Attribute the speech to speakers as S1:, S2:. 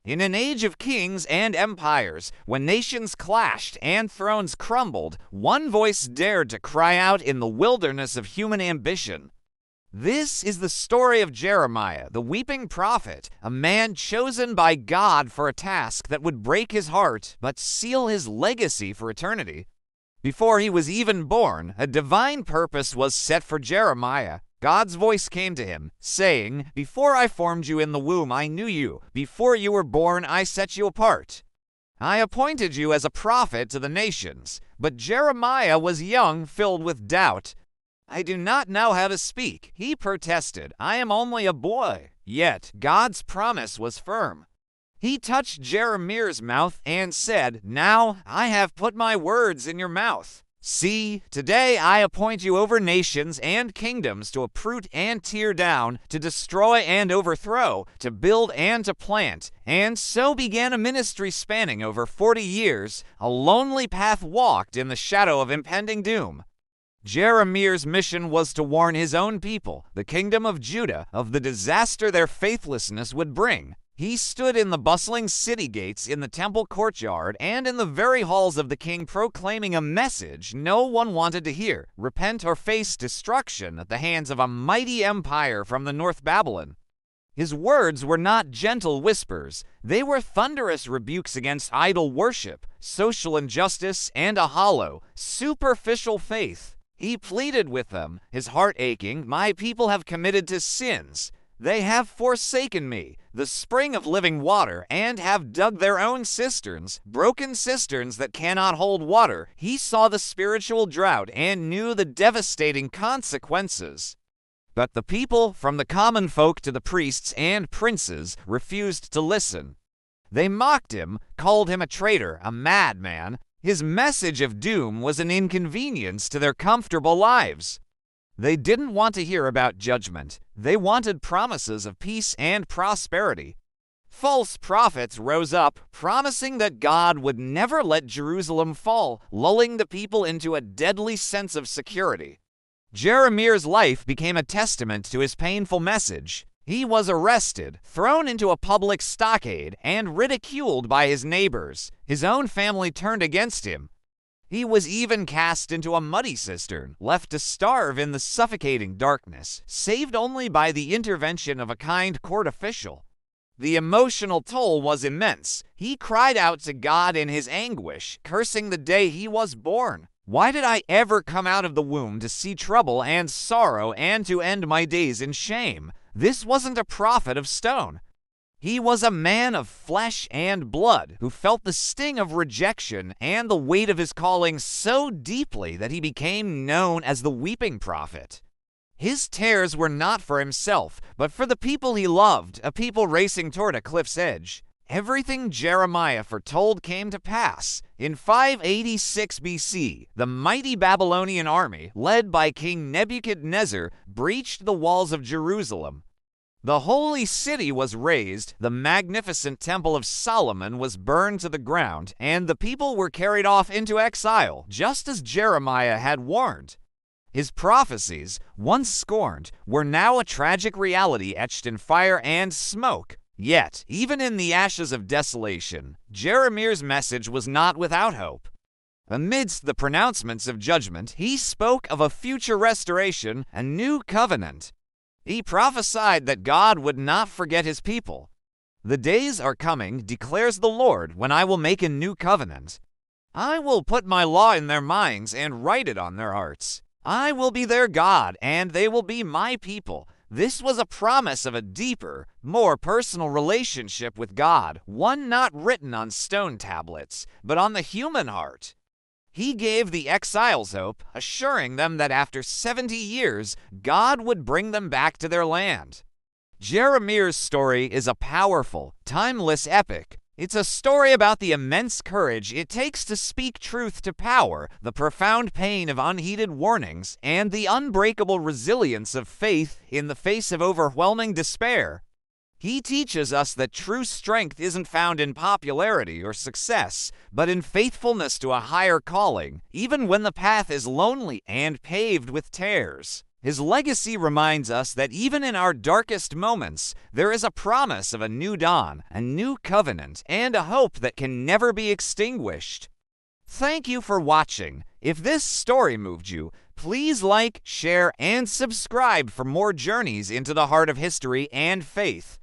S1: In an age of kings and empires, when nations clashed and thrones crumbled, one voice dared to cry out in the wilderness of human ambition. This is the story of Jeremiah, the weeping prophet, a man chosen by God for a task that would break his heart but seal his legacy for eternity. Before he was even born, a divine purpose was set for Jeremiah. God's voice came to him, saying, "Before I formed you in the womb, I knew you. Before you were born, I set you apart. I appointed you as a prophet to the nations." But Jeremiah was young, filled with doubt. "I do not know how to speak," he protested. "I am only a boy." Yet God's promise was firm. He touched Jeremiah's mouth and said, "Now I have put my words in your mouth. See, today I appoint you over nations and kingdoms to uproot and tear down, to destroy and overthrow, to build and to plant." And so began a ministry spanning over 40 years, a lonely path walked in the shadow of impending doom. Jeremiah's mission was to warn his own people, the kingdom of Judah, of the disaster their faithlessness would bring. He stood in the bustling city gates, in the temple courtyard, and in the very halls of the king, proclaiming a message no one wanted to hear: repent or face destruction at the hands of a mighty empire from the North Babylon. His words were not gentle whispers. They were thunderous rebukes against idol worship, social injustice, and a hollow, superficial faith. He pleaded with them, his heart aching, "My people have committed to sins. They have forsaken me, the spring of living water, and have dug their own cisterns, broken cisterns that cannot hold water." He saw the spiritual drought and knew the devastating consequences. But the people, from the common folk to the priests and princes, refused to listen. They mocked him, called him a traitor, a madman. His message of doom was an inconvenience to their comfortable lives. They didn't want to hear about judgment. They wanted promises of peace and prosperity. False prophets rose up, promising that God would never let Jerusalem fall, lulling the people into a deadly sense of security. Jeremiah's life became a testament to his painful message. He was arrested, thrown into a public stockade, and ridiculed by his neighbors. His own family turned against him. He was even cast into a muddy cistern, left to starve in the suffocating darkness, saved only by the intervention of a kind court official. The emotional toll was immense. He cried out to God in his anguish, cursing the day he was born. "Why did I ever come out of the womb to see trouble and sorrow and to end my days in shame?" This wasn't a prophet of stone. He was a man of flesh and blood who felt the sting of rejection and the weight of his calling so deeply that he became known as the weeping prophet. His tears were not for himself, but for the people he loved, a people racing toward a cliff's edge. Everything Jeremiah foretold came to pass. In 586 BC, the mighty Babylonian army, led by King Nebuchadnezzar, breached the walls of Jerusalem. The holy city was razed, the magnificent temple of Solomon was burned to the ground, and the people were carried off into exile, just as Jeremiah had warned. His prophecies, once scorned, were now a tragic reality etched in fire and smoke. Yet, even in the ashes of desolation, Jeremiah's message was not without hope. Amidst the pronouncements of judgment, he spoke of a future restoration, a new covenant. He prophesied that God would not forget his people. "The days are coming, declares the Lord, when I will make a new covenant. I will put my law in their minds and write it on their hearts. I will be their God, and they will be my people." This was a promise of a deeper, more personal relationship with God, one not written on stone tablets, but on the human heart. He gave the exiles hope, assuring them that after 70 years, God would bring them back to their land. Jeremiah's story is a powerful, timeless epic. It's a story about the immense courage it takes to speak truth to power, the profound pain of unheeded warnings, and the unbreakable resilience of faith in the face of overwhelming despair. He teaches us that true strength isn't found in popularity or success, but in faithfulness to a higher calling, even when the path is lonely and paved with tares. His legacy reminds us that even in our darkest moments, there is a promise of a new dawn, a new covenant, and a hope that can never be extinguished. Thank you for watching. If this story moved you, please like, share, and subscribe for more journeys into the heart of history and faith.